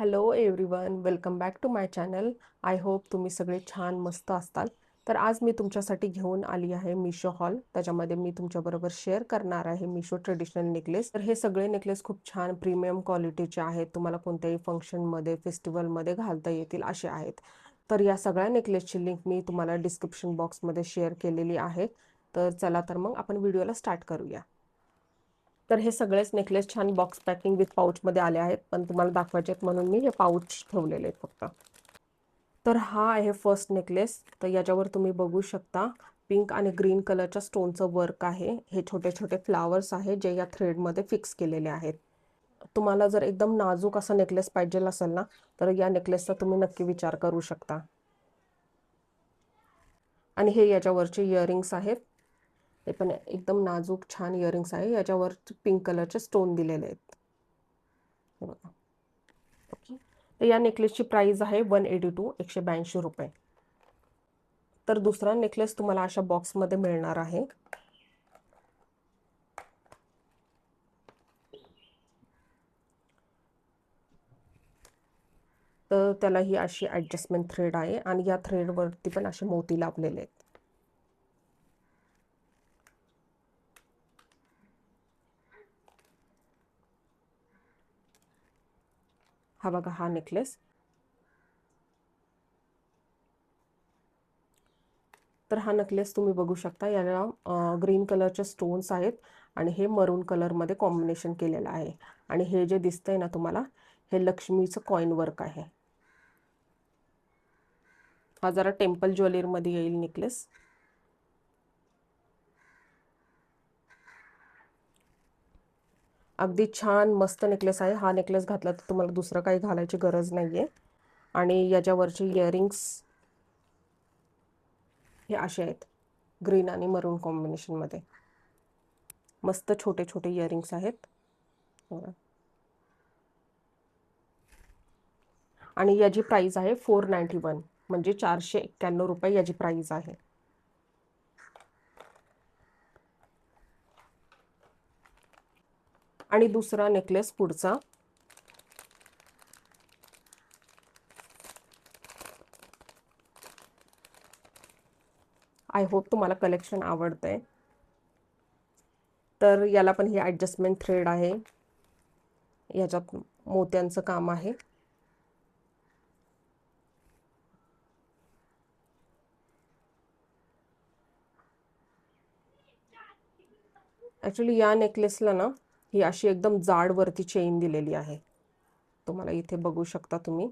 Hello everyone, welcome back to my channel. I hope तुम्ही सगळे छान मस्त असताल. तर आज मी तुमच्यासाठी घेऊन आली आहे मिशो हॉल. त्याच्यामध्ये मी तुमच्याबरोबर शेअर करणार आहे मिशो ट्रेडिशनल नेकलेस. तर हे सगळे नेकलेस खूप छान प्रीमियम क्वालिटीचे आहेत. तुम्हाला कोणत्याही फंक्शनमध्ये फेस्टिवलमध्ये घालता येतील असे आहेत. तर या सगळ्या नेकलेसची लिंक मी तुम्हाला डिस्क्रिप्शन बॉक्समध्ये शेअर केलेली आहे. तर चला तर मग आपण व्हिडिओला स्टार्ट करूया. तर हे सगळेच नेकलेस छान बॉक्स पॅकिंग विथ पाऊचमध्ये आले आहेत, पण तुम्हाला दाखवायचे आहेत म्हणून मी हे पाऊच ठेवलेले आहेत फक्त. तर हा आहे फर्स्ट नेकलेस. तर याच्यावर तुम्ही बघू शकता पिंक आणि ग्रीन कलरच्या स्टोनचं वर्क आहे. हे छोटे छोटे फ्लावर्स आहे जे या थ्रेडमध्ये फिक्स केलेले आहेत. तुम्हाला जर एकदम नाजूक असा नेकलेस पाहिजे असेल ना, तर या नेकलेसचा तुम्ही नक्की विचार करू शकता. आणि हे याच्यावरचे इयरिंग्स आहेत. हे पण एकदम नाजूक छान इयरिंग्स आहे. याच्यावर पिंक कलरचे स्टोन दिलेले आहेत. हे बघा. ओके. तर या नेकलेसची प्राइस आहे 182 रुपये. तर दुसरा नेकलेस तुम्हाला अशा बॉक्समध्ये मिळणार आहे. तर त्याला ही अशी ॲडजस्टमेंट थ्रेड आहे आणि या थ्रेडवरती पण असे मोती लावलेले आहेत. हा बघा हा नेकलेस. तर हा नेकलेस तुम्ही बघू शकता. याला ग्रीन कलरचे स्टोन्स आहेत आणि हे मरून कलरमध्ये कॉम्बिनेशन केलेलं आहे. आणि हे जे दिसतंय ना तुम्हाला, हे लक्ष्मीचं कॉइन वर्क आहे. हा जरा टेम्पल ज्वेलरीमध्ये येईल नेकलेस. अगदी छान मस्त नेकलेस आहे. हा नेकलेस घातला तर तुम्हाला दुसरं काही घालायची गरज नाहीये. आणि याच्यावरचे इयरिंग्स हे असे आहेत, ग्रीन आणि मरून कॉम्बिनेशनमध्ये. मस्त छोटे छोटे इयरिंग्स आहेत. आणि याची प्राइस आहे 491, म्हणजे 491 रुपये याची प्राइस आहे. आणि दुसरा नेकलेस पुढचा. आय होप तुम्हाला कलेक्शन आवडतंय. तर याला पण ही ॲडजस्टमेंट थ्रेड आहे. याच्यात मोत्यांचं काम आहे. ॲक्च्युली या नेकलेसला ना ही अशी एकदम जाडवरती चेन दिलेली आहे. तुम्हाला इथे बघू शकता तुम्ही.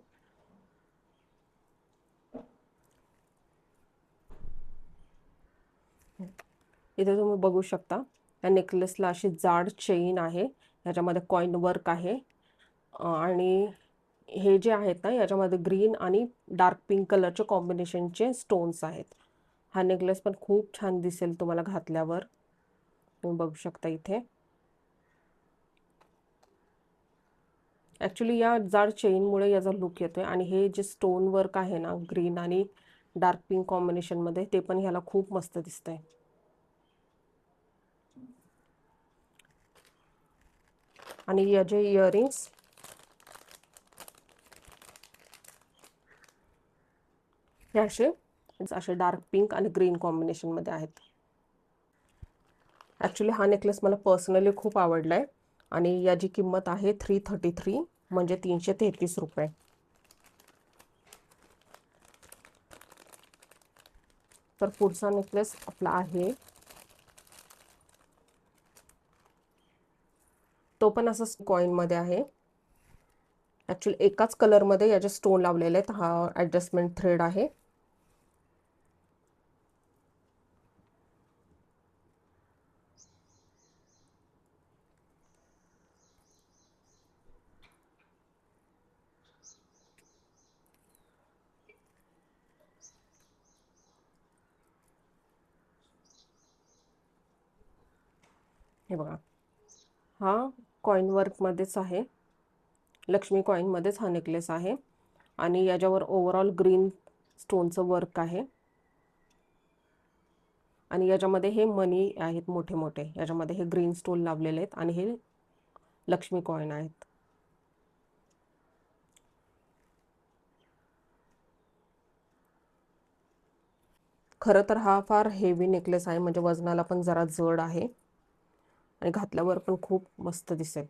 इथे तुम्ही बघू शकता या नेकलेसला अशी जाड चेन आहे. ह्याच्यामध्ये कॉइन वर्क आहे. आणि हे जे आहेत ना, याच्यामध्ये ग्रीन आणि डार्क पिंक कलरचे कॉम्बिनेशनचे स्टोन्स आहेत. हा नेकलेस पण खूप छान दिसेल तुम्हाला घातल्यावर. तुम्ही बघू शकता इथे. ॲक्च्युली या जाड चेनमुळे याचा लुक येतोय. आणि हे जे स्टोन वर्क आहे ना, ग्रीन आणि डार्क पिंक कॉम्बिनेशनमध्ये, ते पण ह्याला खूप मस्त दिसतंय. आणि याचे इयरिंग्स हे असे डार्क पिंक आणि ग्रीन कॉम्बिनेशनमध्ये आहेत. ॲक्च्युली हा नेकलेस मला पर्सनली खूप आवडला आहे. आणि याची किंमत आहे 333, म्हणजे 333 रुपये. तर पुढचा नेकलेस आपला आहे, तो पण असं कॉइनमध्ये आहे. ॲक्च्युली एकाच कलरमध्ये याचे स्टोन लावलेले आहेत. हा ॲडजस्टमेंट थ्रेड आहे. हे बघा, हा कॉइन वर्कमध्येच आहे. लक्ष्मी कॉइनमध्येच हा नेकलेस आहे. आणि याच्यावर ओव्हरऑल ग्रीन स्टोनचं वर्क आहे. आणि याच्यामध्ये हे मनी आहेत मोठे मोठे. याच्यामध्ये हे ग्रीन स्टोन लावलेले आहेत आणि हे लक्ष्मी कॉइन आहेत. खरं तर हा फार हेवी नेकलेस आहे, म्हणजे वजनाला पण जरा जड आहे आणि घातल्यावर पण खूप मस्त दिसेल.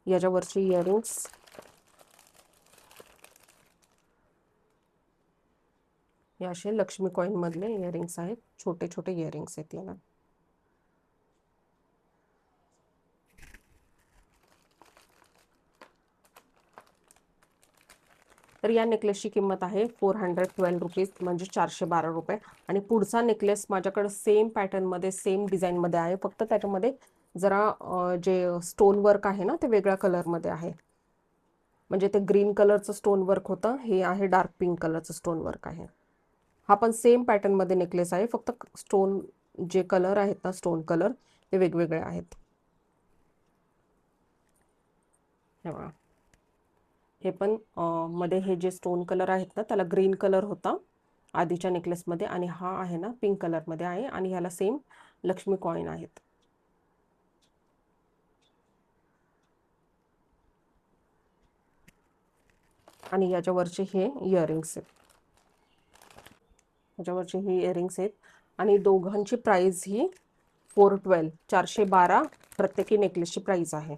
याच्यावरचे इयरिंग्स हे असे लक्ष्मी कॉइन मधले इयरिंग्स आहेत, छोटे छोटे इयरिंग्स आहेत याला. तर या नेकलेसची किंमत आहे 412 रुपीज, म्हणजे 412 रुपये. आणि पुढचा नेकलेस माझ्याकडे सेम पॅटर्नमध्ये सेम डिझाईनमध्ये आहे, फक्त त्याच्यामध्ये जरा जे स्टोन वर्क आहे ना ते वेगळ्या कलरमध्ये आहे. म्हणजे ते ग्रीन कलरचं स्टोन वर्क होतं, हे आहे डार्क पिंक कलरचं स्टोन वर्क आहे. हा पण सेम पॅटर्नमध्ये नेकलेस आहे, फक्त स्टोन जे कलर आहेत ना स्टोन कलर ते वेगवेगळे आहेत. हे पण मध्ये हे जे स्टोन कलर आहेत ना त्याला ग्रीन कलर होता आधीच्या नेकलेसमध्ये, आणि हा आहे ना पिंक कलरमध्ये आहे, आणि ह्याला सेम लक्ष्मी कॉइन आहेत. आणि याच्यावरचे हे इयरिंग्स आहेत, याच्यावरचे हे इयरिंग्स आहेत. आणि दोघांची प्राइस ही 412 412 प्रत्येकी नेकलेसची प्राइस आहे.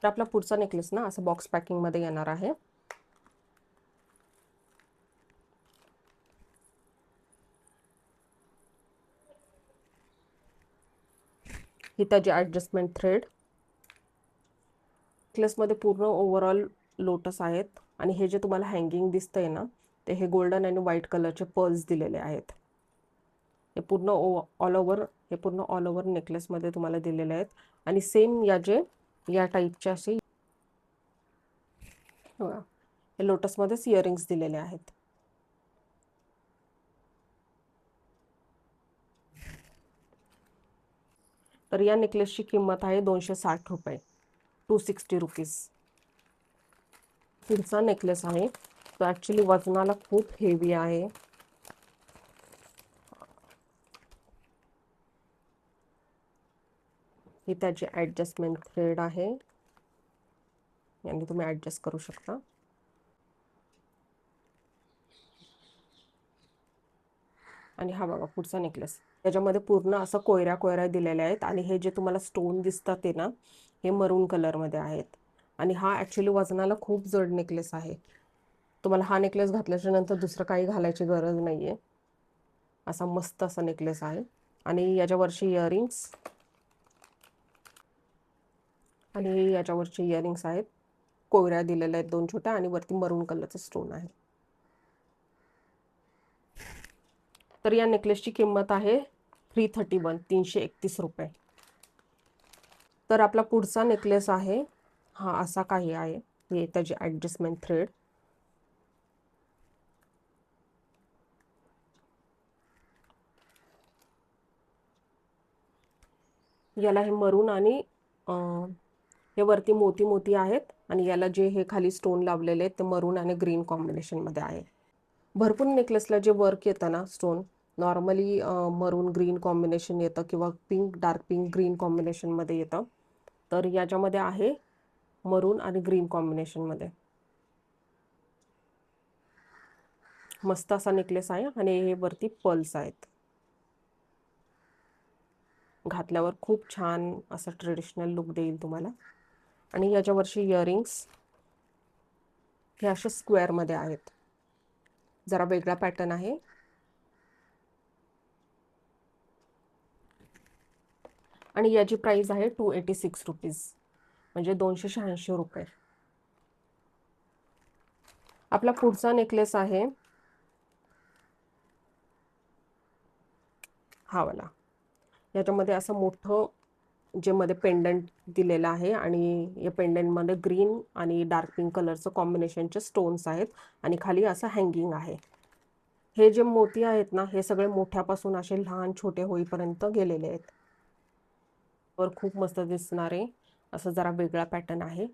तर आपला पुढचा नेकलेस ना असं बॉक्स पॅकिंग मध्ये येणार आहे. ही त्याची ॲडजस्टमेंट थ्रेड. नेकलेसमध्ये पूर्ण ओव्हरऑल लोटस आहेत, आणि हे जे तुम्हाला हँगिंग दिसतंय ना ते हे गोल्डन आणि व्हाईट कलरचे पर्ल्स दिलेले आहेत. हे पूर्ण ऑल ओव्हर नेकलेसमध्ये तुम्हाला दिलेले आहेत. आणि सेम या टाईपचे असे हे लोटसमध्येच इयरिंग्स दिलेले आहेत. तर या नेकलेसची किंमत आहे 260 रुपये, 260 रुपीज. पुढचा नेकलेस आहे तो ॲक्च्युली वजनाला खूप हेवी आहे. ही त्याची ॲडजस्टमेंट थ्रेड आहे, याने तुम्ही ॲडजस्ट करू शकता. आणि हा बघा पुढचा नेकलेस, त्याच्यामध्ये पूर्ण असं कोयऱ्या कोयऱ्या दिलेल्या आहेत, आणि हे जे तुम्हाला स्टोन दिसतात ते ना हे मरून कलरमध्ये आहेत. आणि हा ॲक्च्युली वजनाला खूप जड नेकलेस आहे. तुम्हाला हा नेकलेस घातल्याच्या नंतर दुसरं काही घालायची गरज नाही आहे. असा मस्त असा नेकलेस आहे. आणि याच्यावरची इयरिंग्स, आणि याच्यावरचे इयरिंग्स आहेत, कोयऱ्या दिलेल्या आहेत 2 छोट्या, आणि वरती मरून कलरचं स्टोन आहे. तर या नेकलेसची किंमत आहे 331 331 रुपये. तर आपला पुढचा नेकलेस आहे हा असा काही आहे, हे त्याची ॲडजस्टमेंट थ्रेड. याला हे मरून आणि हे वरती मोती मोती आहेत, आणि याला जे हे खाली स्टोन लावलेले आहेत ते मरून आणि ग्रीन कॉम्बिनेशनमध्ये आहे. भरपूर नेकलेसला जे वर्क येतं ना स्टोन, नॉर्मली मरून ग्रीन कॉम्बिनेशन येतं किंवा डार्क पिंक ग्रीन कॉम्बिनेशनमध्ये येतं. तर याच्यामध्ये आहे मरून आणि ग्रीन कॉम्बिनेशनमध्ये. मस्त असा नेकलेस आहे, आणि हे वरती पर्ल्स आहेत. घातल्यावर खूप छान असा ट्रेडिशनल लुक देईल तुम्हाला. आणि याच्यावरची इयरिंग्स हे असे स्क्वेअरमध्ये आहेत, जरा वेगळा पॅटर्न आहे. आणि याची प्राइस आहे 286 रुपीज, म्हणजे 286 रुपये. आपला पुढचा नेकलेस आहे हा वाला. याच्यामध्ये असं मोठं जे मध्ये पेंडंट दिलेलं आहे, आणि या पेंडंटमध्ये ग्रीन आणि डार्क पिंक कलरचं कॉम्बिनेशनचे स्टोन्स आहेत, आणि खाली असं हँगिंग आहे. हे जे मोती आहेत ना हे सगळे मोठ्यापासून असे लहान छोटे होईपर्यंत गेलेले आहेत. वर खूप मस्त दिसणारे असं जरा वेगळा पॅटर्न आहे.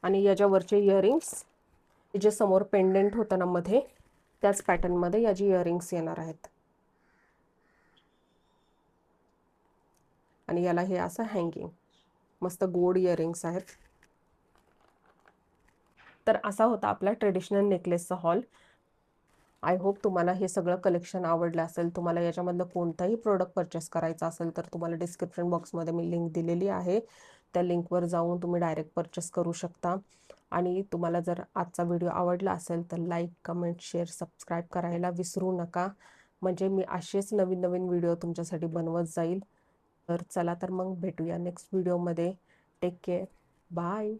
आणि याच्यावरचे इयरिंग्स जे समोर पेंडंट होतं ना मध्ये, त्याच पॅटर्नमध्ये याची इयरिंग्स येणार आहेत. आणि याला हे असं हँगिंग, मस्त गोड इयरिंग्स आहेत. तर असा होता आपला ट्रेडिशनल नेकलेसचा हॉल. आय होप तुम्हाला हे सगळं कलेक्शन आवडलं असेल. तुम्हाला याच्यामधलं कोणताही प्रोडक्ट परचेस करायचा असेल तर तुम्हाला डिस्क्रिप्शन बॉक्समध्ये मी लिंक दिलेली आहे. त्या लिंकवर जाऊन तुम्ही डायरेक्ट परचेस करू शकता. आणि तुम्हाला जर आजचा व्हिडिओ आवडला असेल तर लाईक, कमेंट, शेअर, सबस्क्राईब करायला विसरू नका. म्हणजे मी असेच नवीन नवीन व्हिडिओ तुमच्यासाठी बनवत जाईल. तर चला तर मग भेटूया नेक्स्ट व्हिडिओमध्ये. Take care. बाय.